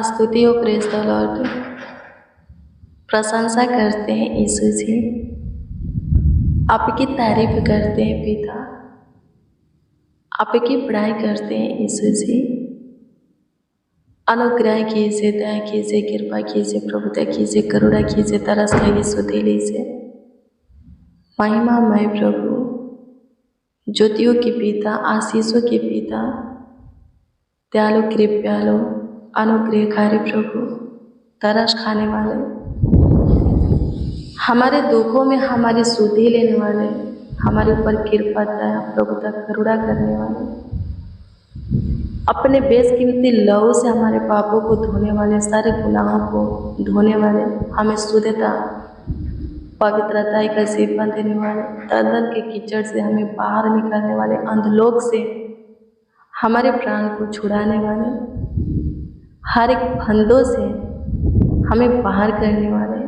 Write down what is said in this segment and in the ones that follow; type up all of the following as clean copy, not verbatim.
स्तुति और praise the Lord. प्रशंसा करते हैं यीशु जी, आपकी तारीफ करते हैं पिता, आपकी बड़ाई करते हैं यीशु जी। अनुग्रह कीजिए, दया कीजिए, कृपा कीजिए, प्रभुता कीजिए, करुणा कीजिए, तरस खाइए, सुधि लीजिए। महिमामय प्रभु, ज्योतियों के पिता, आशीषों के पिता, दयालु कृपालु, अनुग्रहकारी प्रभु, तरस खाने वाले, हमारे दुखों में हमारी सुधि लेने वाले, हमारे ऊपर कृपा दया प्रभुता करुणा करने वाले, अपने बेशकीमती लहू से हमारे पापों को धोने वाले, सारे गुनाहों को धोने वाले, हमें शुद्धता पवित्रता का जीवन देने वाले, दलदल के कीचड़ से हमें बाहर निकालने वाले, अंधलोक से हमारे प्राण को छुड़ाने वाले, हर एक फंदों से हमें बाहर करने वाले,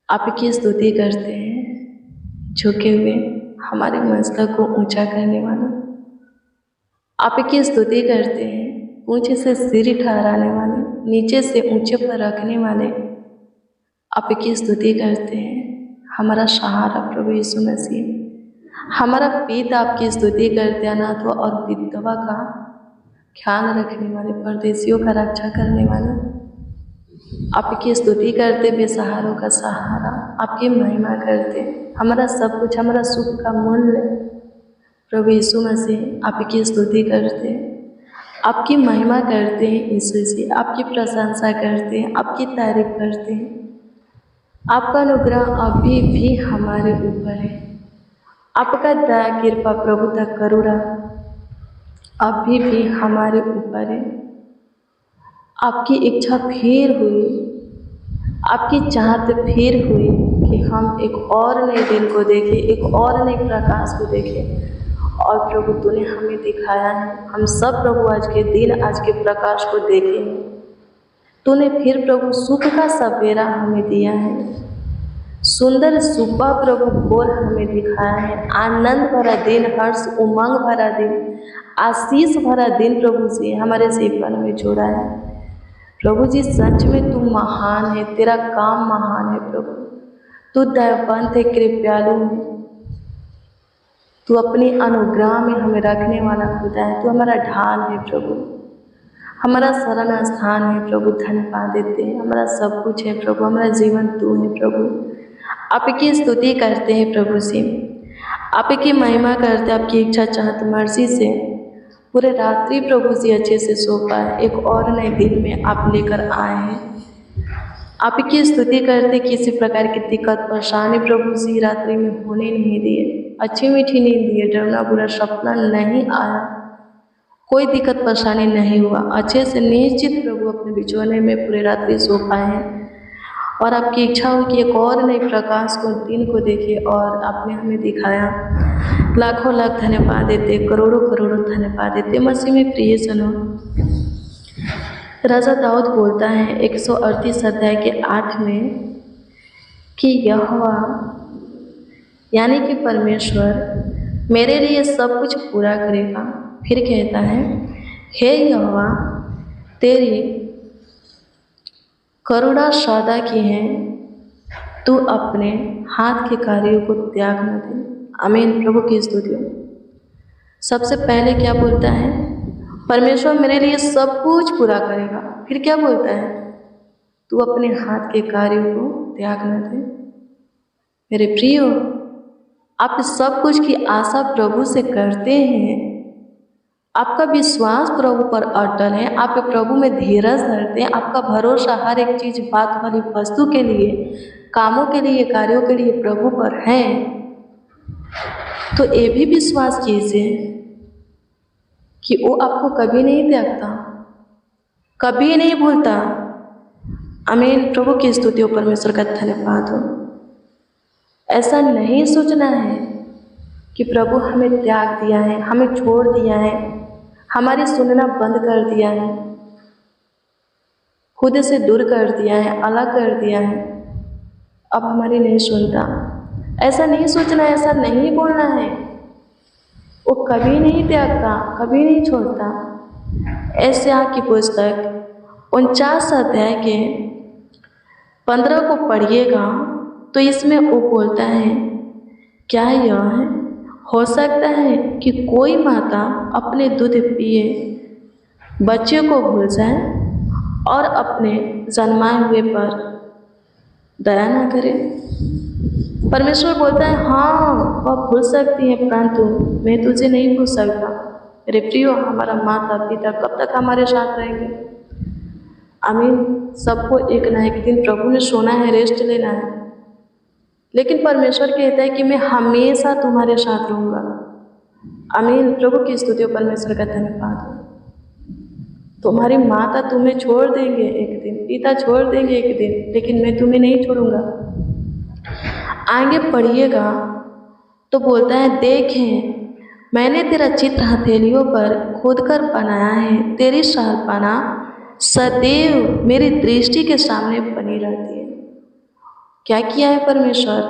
आपकी स्तुति करते हैं। झुके हुए हमारे मस्तक को ऊंचा करने वाले, आपकी स्तुति करते हैं। ऊंचे से सिर ठहराने वाले, नीचे से ऊंचे पर रखने वाले, आपकी स्तुति करते हैं। हमारा सहारा प्रभु यीशु मसीह, हमारा पिता आपकी स्तुति करते हैं। अनाथ और विधवा का ख्याल रखने वाले, परदेशियों का रक्षा करने वाले, आपकी स्तुति करते। बेसहारों का सहारा, आपकी महिमा करते। हमारा सब कुछ, हमारा सुख का मूल्य प्रभु यीशु मसीह, आपकी स्तुति करते, आपकी महिमा करते हैं यीशु जी, आपकी प्रशंसा करते हैं, आपकी तारीफ करते हैं। आपका अनुग्रह अभी भी हमारे ऊपर है, आपका दया कृपा प्रभुता करुणा अभी भी हमारे ऊपर है। आपकी इच्छा फिर हुई, आपकी चाहत फिर हुई कि हम एक और नए दिन को देखें, एक और नए प्रकाश को देखें। और प्रभु तूने हमें दिखाया है, हम सब प्रभु आज के दिन, आज के प्रकाश को देखें। तूने फिर प्रभु सुख का सवेरा हमें दिया है, सुंदर सुबह प्रभु भोर हमें दिखाया है, आनंद भरा दिन, हर्ष उमंग भरा दिन, आशीष भरा दिन प्रभु जी हमारे जीवन में जोड़ा है। प्रभु जी सच में तू महान है, तेरा काम महान है प्रभु। तू दयावंत है, कृपालु है, तू अपनी अनुग्रह में हमें रखने वाला खुदा है। तू हमारा ढाल है प्रभु, हमारा शरण स्थान है प्रभु। धन्यवाद देते हैं, हमारा सब कुछ है प्रभु, हमारा जीवन तू है प्रभु। आपकी स्तुति करते हैं प्रभु से, आपकी महिमा करते, आपकी इच्छा चाहत मर्जी से पूरे रात्रि प्रभु जी अच्छे से सो पाए, एक और नए दिन में आप लेकर आए हैं। आपकी स्तुति करते, किसी प्रकार की दिक्कत परेशानी प्रभु जी रात्रि में होने नहीं दिए, अच्छी मीठी नींद दिए, डरना बुरा सपना नहीं आया, कोई दिक्कत परेशानी नहीं हुआ, अच्छे से निश्चित प्रभु अपने बिछौने में पूरे रात्रि सो पाए हैं। और आपकी इच्छा हो कि एक और नए प्रकाश को, दिन को देखिए, और आपने हमें दिखाया। लाखों लाख धन्यवाद देते, करोड़ों करोड़ों धन्यवाद देते। मसीह में प्रिय सुनो, राजा दाऊद बोलता है 138 अध्याय के 8 में कि यहोवा यानी कि परमेश्वर मेरे लिए सब कुछ पूरा करेगा। फिर कहता है, हे यहोवा तेरी करुणा सदा की है, तू अपने हाथ के कार्यों को त्याग न दे। आमीन। प्रभु की स्तुति। सबसे पहले क्या बोलता है? परमेश्वर मेरे लिए सब कुछ पूरा करेगा। फिर क्या बोलता है? तू अपने हाथ के कार्यों को त्याग न दे। मेरे प्रियो, आप सब कुछ की आशा प्रभु से करते हैं, आपका विश्वास प्रभु पर अटल है, आप प्रभु में धीरज धरते हैं, आपका भरोसा हर एक चीज, बात वाली वस्तु के लिए, कामों के लिए, कार्यों के लिए प्रभु पर है, तो ये भी विश्वास कीजिए कि वो आपको कभी नहीं त्यागता, कभी नहीं भूलता। आमीन। प्रभु की स्तुति हो, परमेश्वर का धन्यवाद हो। ऐसा नहीं सोचना है कि प्रभु हमें त्याग दिया है, हमें छोड़ दिया है, हमारी सुनना बंद कर दिया है, खुद से दूर कर दिया है, अलग कर दिया है, अब हमारी नहीं सुनता। ऐसा नहीं सोचना है, ऐसा नहीं बोलना है। वो कभी नहीं त्यागता, कभी नहीं छोड़ता। ऐसा की पुस्तक 49 अध्याय के 15 को पढ़िएगा तो इसमें वो बोलता है, क्या यह है हो सकता है कि कोई माता अपने दूध पिए बच्चे को भूल जाए और अपने जन्माए हुए पर दया ना करे? परमेश्वर बोलता है, हाँ वह भूल सकती है, परंतु मैं तुझे नहीं भूल सकता। मेरे प्रियो, हमारा माता पिता कब तक हमारे साथ रहेंगे? आमीन। सबको एक ना एक दिन प्रभु ने सोना है, रेस्ट लेना है, लेकिन परमेश्वर कहता है कि मैं हमेशा तुम्हारे साथ रहूँगा। आमीन। प्रभु की स्तुति, परमेश्वर का धन्यवाद। तुम्हारी माता तुम्हें छोड़ देंगे एक दिन, पिता छोड़ देंगे एक दिन, लेकिन मैं तुम्हें नहीं छोड़ूंगा। आगे पढ़िएगा तो बोलता है, देखें मैंने तेरा चित्र हथेलियों पर खोदकर बनाया है, तेरी शहरपना सदैव मेरी दृष्टि के सामने बनी रहती है। क्या किया है परमेश्वर?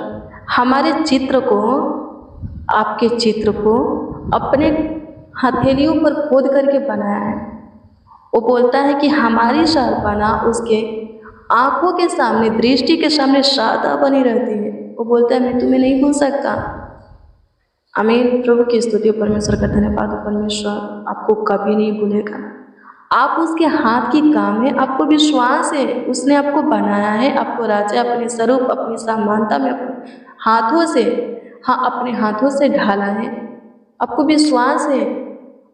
हमारे चित्र को, आपके चित्र को अपने हथेलियों पर खोद करके बनाया है। वो बोलता है कि हमारी शहरपना उसके आंखों के सामने, दृष्टि के सामने सदा बनी रहती है। वो बोलता है, मैं तुम्हें नहीं भूल सकता। आमीन। प्रभु की स्तुति, परमेश्वर का धन्यवाद। परमेश्वर आपको कभी नहीं भूलेगा। आप उसके हाथ की काम है, आपको विश्वास है, उसने आपको बनाया है, आपको राजा अपने स्वरूप, अपनी समानता में अपने हाथों से, हाँ अपने हाथों से ढाला है। आपको विश्वास है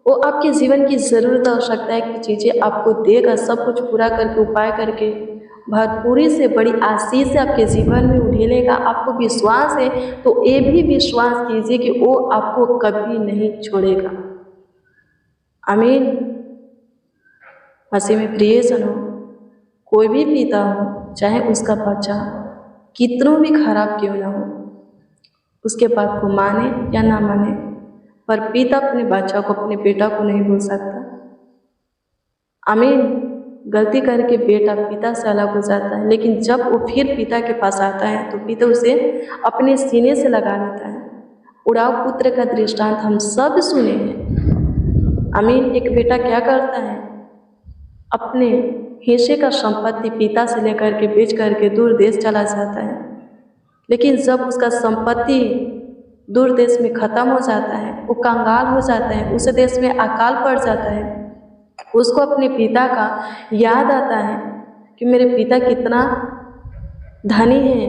वो आपके जीवन की ज़रूरत आवश्यकता है कि चीज़ें आपको देगा, सब कुछ पूरा करके, उपाय करके, भरपूरी से, बड़ी आशीष से आपके जीवन में उड़ेलेगा। आपको विश्वास है तो ये भी विश्वास कीजिए कि वो आपको कभी नहीं छोड़ेगा। आमीन। मसीह में प्रियजनों, कोई भी पिता हो, चाहे उसका बच्चा कितनों भी खराब क्यों ना हो, उसके बात को माने या ना माने, पर पिता अपने बच्चा को, अपने बेटा को नहीं भूल सकता। आमीन। गलती करके बेटा पिता से अलग हो जाता है, लेकिन जब वो फिर पिता के पास आता है तो पिता उसे अपने सीने से लगा लेता है। उड़ाव पुत्र का दृष्टांत हम सब सुने हैं। आमीन। एक बेटा क्या करता है? अपने हिस्से का संपत्ति पिता से लेकर के बेच करके दूर देश चला जाता है, लेकिन जब उसका संपत्ति दूर देश में ख़त्म हो जाता है, वो कंगाल हो जाता है, उस देश में अकाल पड़ जाता है, उसको अपने पिता का याद आता है कि मेरे पिता कितना धनी है,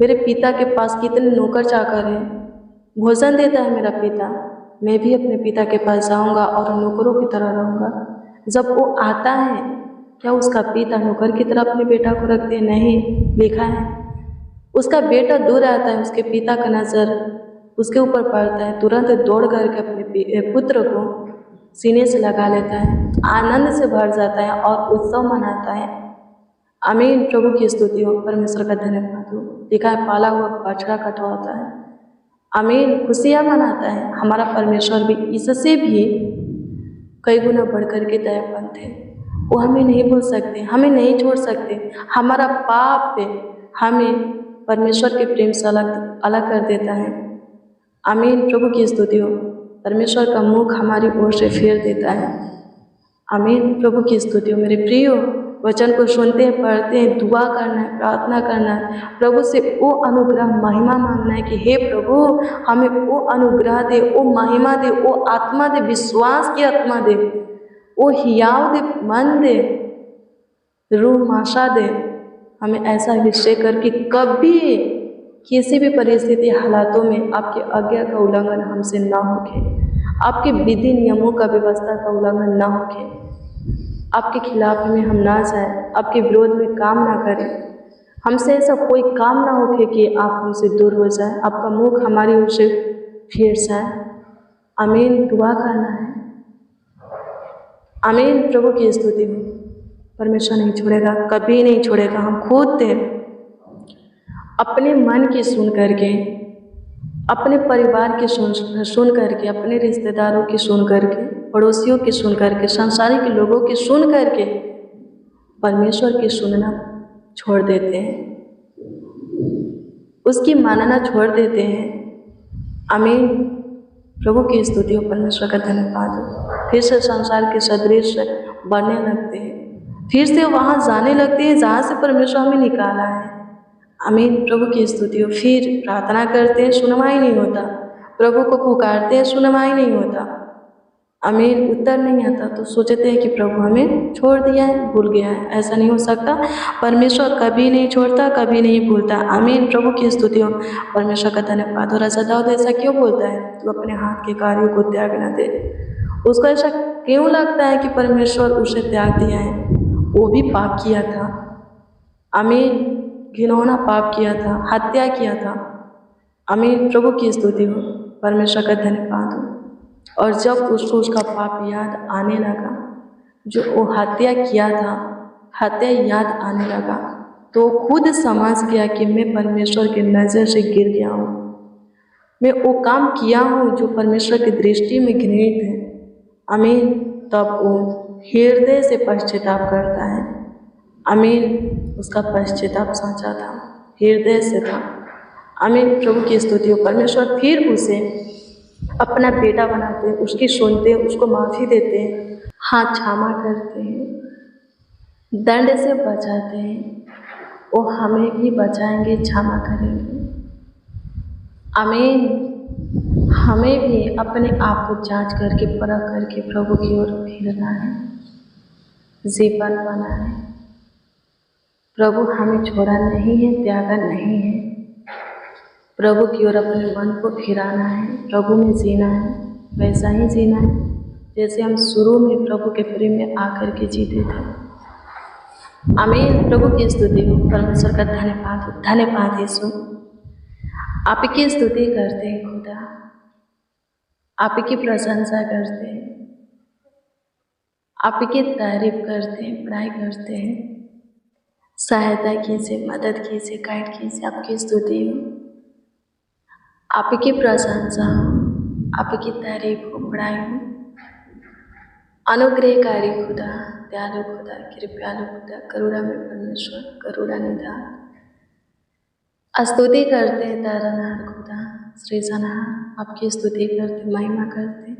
मेरे पिता के पास कितने नौकर चाकर हैं, भोजन देता है मेरा पिता, मैं भी अपने पिता के पास जाऊंगा और नौकरों की तरह रहूँगा। जब वो आता है, क्या उसका पिता नौकर की तरह अपने बेटा को रखते हैं? नहीं, लिखा है उसका बेटा दूर आता है, उसके पिता का नज़र उसके ऊपर पड़ता है, तुरंत दौड़ करके अपने पुत्र को सीने से लगा लेता है, आनंद से भर जाता है और उत्सव मनाता है। आमीन। प्रभु की स्तुति हो, परमेश्वर का धन्यवाद हो। लिखा है, पाला हुआ बछड़ा कटवाता है। आमीन। खुशियाँ मनाता है। हमारा परमेश्वर भी इससे भी कई गुना बढ़ कर के दयावंत है। वो हमें नहीं भूल सकते, हमें नहीं छोड़ सकते। हमारा पाप हमें परमेश्वर के प्रेम से अलग कर देता है। आमीन। प्रभु की स्तुति हो। परमेश्वर का मुख हमारी ओर से फेर देता है। आमीन। प्रभु की स्तुति हो। मेरे प्रियो, वचन को सुनते हैं, पढ़ते हैं, दुआ करना है, प्रार्थना करना है, प्रभु से वो अनुग्रह महिमा मांगना है कि हे प्रभु हमें वो अनुग्रह दे, वो महिमा दे, वो आत्मा दे, विश्वास की आत्मा दे, वो हियाव दे, मन दे, रूह माशा दे। हमें ऐसा निश्चय कर कि कभी किसी भी परिस्थिति हालातों में आपके आज्ञा का उल्लंघन हमसे ना होके, आपके विधि नियमों का, व्यवस्था का उल्लंघन ना होके, आपके खिलाफ में हम ना जाए, आपके विरोध में काम ना करें। हमसे ऐसा कोई काम ना होके कि आप हमसे दूर हो जाए, आपका मुख हमारी ओर से फेर जाए। आमीन। दुआ करना है। आमीन। प्रभु की स्तुति हो। परमेश्वर नहीं छोड़ेगा, कभी नहीं छोड़ेगा। हम खुद अपने मन की सुन करके, अपने परिवार की सुन करके, अपने रिश्तेदारों की सुन करके, पड़ोसियों की सुन करके, संसारिक लोगों की सुन करके परमेश्वर की सुनना छोड़ देते हैं, उसकी मानना छोड़ देते हैं। आमीन। प्रभु की स्तुति हो, परमेश्वर का धन्यवाद हो। फिर से संसार के सदृश बनने लगते हैं, फिर से वहाँ जाने लगते हैं जहाँ से परमेश्वर हमें निकाला है। आमीन, प्रभु की स्तुति हो। फिर प्रार्थना करते हैं, सुनवाई नहीं होता। प्रभु को पुकारते हैं, सुनवाई नहीं होता। आमीन, उत्तर नहीं आता तो सोचते हैं कि प्रभु हमें छोड़ दिया है, भूल गया है। ऐसा नहीं हो सकता। परमेश्वर कभी नहीं छोड़ता, कभी नहीं भूलता। आमीन, प्रभु की स्तुति हो। परमेश्वर का धन्यवाद हो। राजा दाऊद ऐसा क्यों बोलता है? तू अपने हाथ के कार्यों को त्याग न दे। उसको ऐसा क्यों लगता है कि परमेश्वर उसे त्याग दिया है? वो भी पाप किया था। आमीन, घिनौना पाप किया था, हत्या किया था। आमीन, प्रभु की स्तुति हो। परमेश्वर का धन्यवाद हो। और जब उसको उसका पाप याद आने लगा, जो वो हत्या किया था, हत्या याद आने लगा, तो खुद समझ गया कि मैं परमेश्वर की नज़र से गिर गया हूँ। मैं वो काम किया हूँ जो परमेश्वर की दृष्टि में घृणित है। आमीन, तब वो हृदय से पश्चाताप करता है। आमीन, उसका पश्चाताप सच्चा था, हृदय से था। आमीन, प्रभु की स्तुति हो। परमेश्वर फिर उसे अपना बेटा बनाते हैं, उसकी सुनते हैं, उसको माफ़ी देते हैं, हाँ क्षमा करते हैं, दंड से बचाते हैं। वो हमें भी बचाएंगे, क्षमा करेंगे। आमीन, हमें भी अपने आप को जांच करके, परख करके प्रभु की ओर फिरना है, जीवन पाना है। प्रभु हमें छोड़ा नहीं है, त्यागा नहीं है। प्रभु की ओर अपने मन को फिराना है, प्रभु में जीना है, वैसा ही जीना है जैसे हम शुरू में प्रभु के प्रेम में आकर के जीते थे। आमीन, प्रभु की स्तुति हो। परमेश्वर का धन्यवाद हो। धन्यवाद यीशु, आपकी स्तुति करते हैं खुदा, आपकी प्रशंसा करते हैं, आपकी तारीफ करते हैं, बड़ाई करते हैं। सहायता कीजिए, मदद कीजिए, गाइड कीजिए। आपकी स्तुति हो, आपकी प्रशंसा हो, आपकी तारीफ हो, बड़ाई हो। अनुग्रहकारी खुदा, दयालु खुदा, कृपालु खुदा, करुणा में परमेश्वर, करुणा निधान। स्तुति करते हैं तारनहार खुदा, सृजनहार। आपकी स्तुति करते, महिमा करते,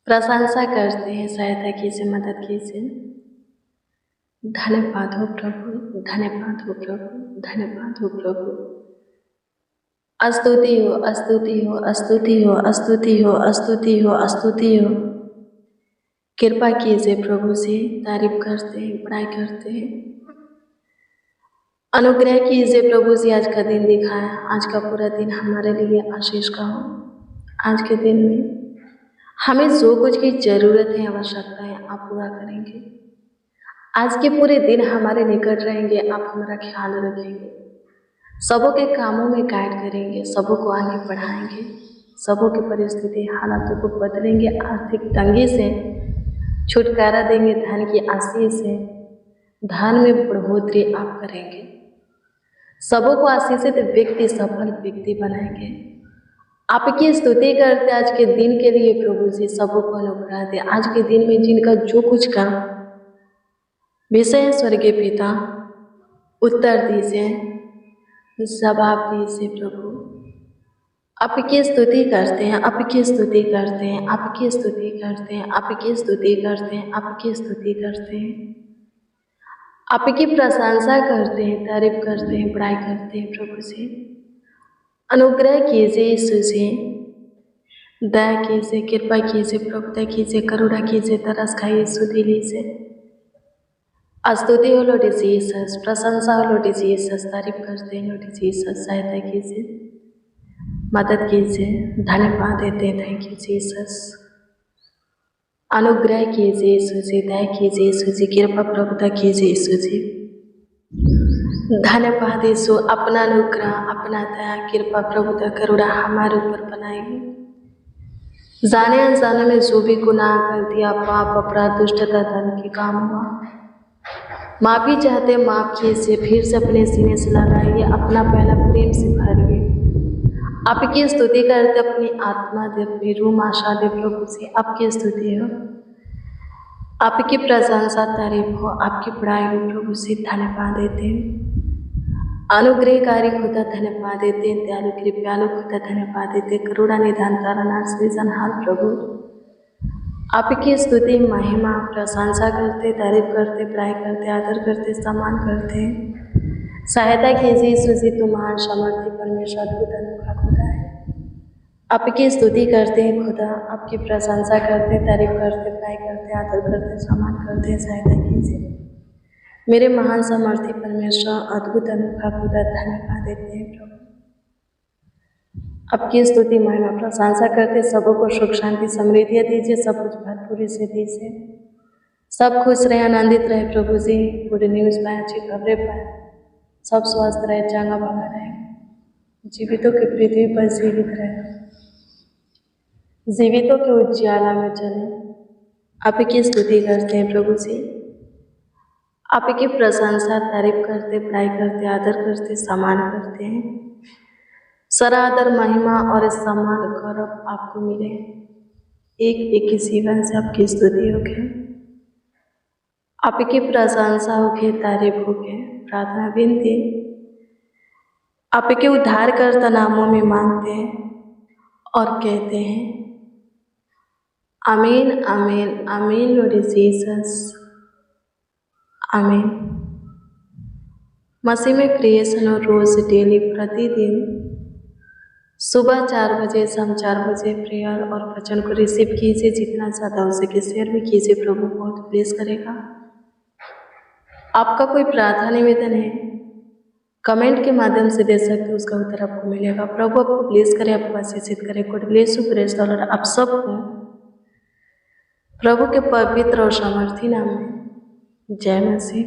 प्रशंसा करते हैं। सहायता कीजिए, मदद कीजिए। धन्यवाद हो प्रभु, धन्यवाद हो प्रभु, धन्यवाद हो प्रभु। स्तुति हो, स्तुति हो, स्तुति हो, स्तुति हो, स्तुति हो, स्तुति हो। कृपा कीजिए प्रभु से, तारीफ करते हैं, बड़ाई करते हैं। अनुग्रह कीजिए प्रभु जी, आज का दिन दिखाया, आज का पूरा दिन हमारे लिए आशीष का हो। आज के दिन में हमें जो कुछ की जरूरत है, आवश्यकता है, आप पूरा करेंगे। आज के पूरे दिन हमारे निकट रहेंगे, आप हमारा ख्याल रखेंगे, सबों के कामों में गाइड करेंगे, सबों को आगे बढ़ाएंगे, सबों की परिस्थिति हालातों को बदलेंगे, आर्थिक तंगी से छुटकारा देंगे, धन की आशीष से, धन में बढ़ोतरी आप करेंगे, सबों को आशीषित व्यक्ति, सफल व्यक्ति बनाएंगे। आपकी स्तुति करते आज के दिन के लिए प्रभु जी, सबों को अनुग्रह दे। आज के दिन में जिनका जो कुछ का विषय है, स्वर्गीय पिता उत्तर दीजिए, जवाब दीजिए प्रभु। आपकी स्तुति करते हैं, आपकी स्तुति करते हैं, आपकी स्तुति करते हैं, आपकी स्तुति करते हैं, आपकी स्तुति करते हैं, आपकी प्रशंसा करते हैं, तारीफ करते हैं, बड़ाई करते हैं प्रभु जी। अनुग्रह कीजिए यीशु जी, दया कीजिए, कृपा कीजिए प्रभु, दया कीजिए, करुणा कीजिए, तरस खाइए यीशु दिली से। स्तुति हो लॉर्ड जीसस, प्रशंसा हो लॉर्ड जीसस, तारीफ करते हैं लॉर्ड जीसस। सहायता कीजिए, मदद कीजिए, धन्यवाद देते हैं, थैंक यू जीसस। अनुग्रह कीजिए यीशु जी, दया कीजिए यीशु जी, कृपा प्रभुता कीजिए यीशु जी। धन्यवाद यीशु, अपना अनुग्रह, अपना दया, कृपा प्रभुता, करुणा हमारे ऊपर बनाएगी। जाने अनजाने में जो भी गुनाह कर दिया, पाप, अपराध, दुष्टता, धन के काम हुआ, माफ़ी चाहते, माफ़ कीजिए। फिर से अपने सीने से लगाइए, अपना पहला प्रेम से भरिए। आपकी स्तुति करते, अपनी आत्मा दे, अपनी रूह आशा दे प्रभु से। आपकी स्तुति हो, आपकी प्रशंसा तारीफ हो, आपकी बड़ाई हो प्रभु से। धन्यवाद देते हैं अनुग्रहकारी खुदा, धन्यवाद देते हैं दयालु कृपालु खुदा, धन्यवाद देते, करुणा निधान तारनहार सृजनहार प्रभु। आपकी स्तुति महिमा प्रशंसा करते, तारीफ करते, बड़ाई करते, आदर करते, सम्मान करते। सहायता कीजिए सुजी, तुम महान समर्थी परमेश्वर, अद्भुत अनोखा खुदा है। आपकी स्तुति करते हैं खुदा, आपकी प्रशंसा करते, तारीफ करते, बड़ाई करते, आदर करते, सम्मान करते। सहायता कीजिए मेरे महान समर्थी परमेश्वर, अद्भुत अनोखा खुदा, धन्यवाद देते हैं प्रभु। आपकी स्तुति महिमा प्रशंसा करते, सबों को सुख शांति समृद्धि दीजिए, सब कुछ भरपूरी से दीजिए, सब खुश रहे, आनंदित रहे प्रभु जी। पूरी न्यूज़ पाए, अच्छी खबरें पाए, सब स्वस्थ रहे, चंगा भला रहे, जीवितों की पृथ्वी पर जीवित रहे, जीवितों के उज्ज्वला में चले। आपकी स्तुति करते हैं प्रभु जी, आपकी प्रशंसा तारीफ करते, बड़ाई करते, आदर करते, सम्मान करते हैं। सारा आदर महिमा और सम्मान गौरव आपको मिले। एक जीवन से आपकी स्तुति हो गए, आपकी प्रशंसा हो गए, तारीफ हो गए। प्रार्थना विनती आपके उद्धारकर्ता नामों में मांगते हैं और कहते हैं आमीन, आमीन, आमीन। लॉर्ड जीसस, आमीन। मसीह में क्रिएशन और रोज डेली प्रतिदिन सुबह 4 बजे, शाम 4 बजे प्रेयर और वचन को रिसीव कीजिए। जितना ज़्यादा हो सके शेयर भी कीजिए, प्रभु बहुत ब्लेस करेगा। आपका कोई प्रार्थना निवेदन है, कमेंट के माध्यम से दे सकते हो, उसका उत्तर आपको मिलेगा। प्रभु आपको ब्लेस करे, आपको आशीषित करे। God bless you, praise the Lord. आप सबको प्रभु के पवित्र और सामर्थी नाम में जय मसीह।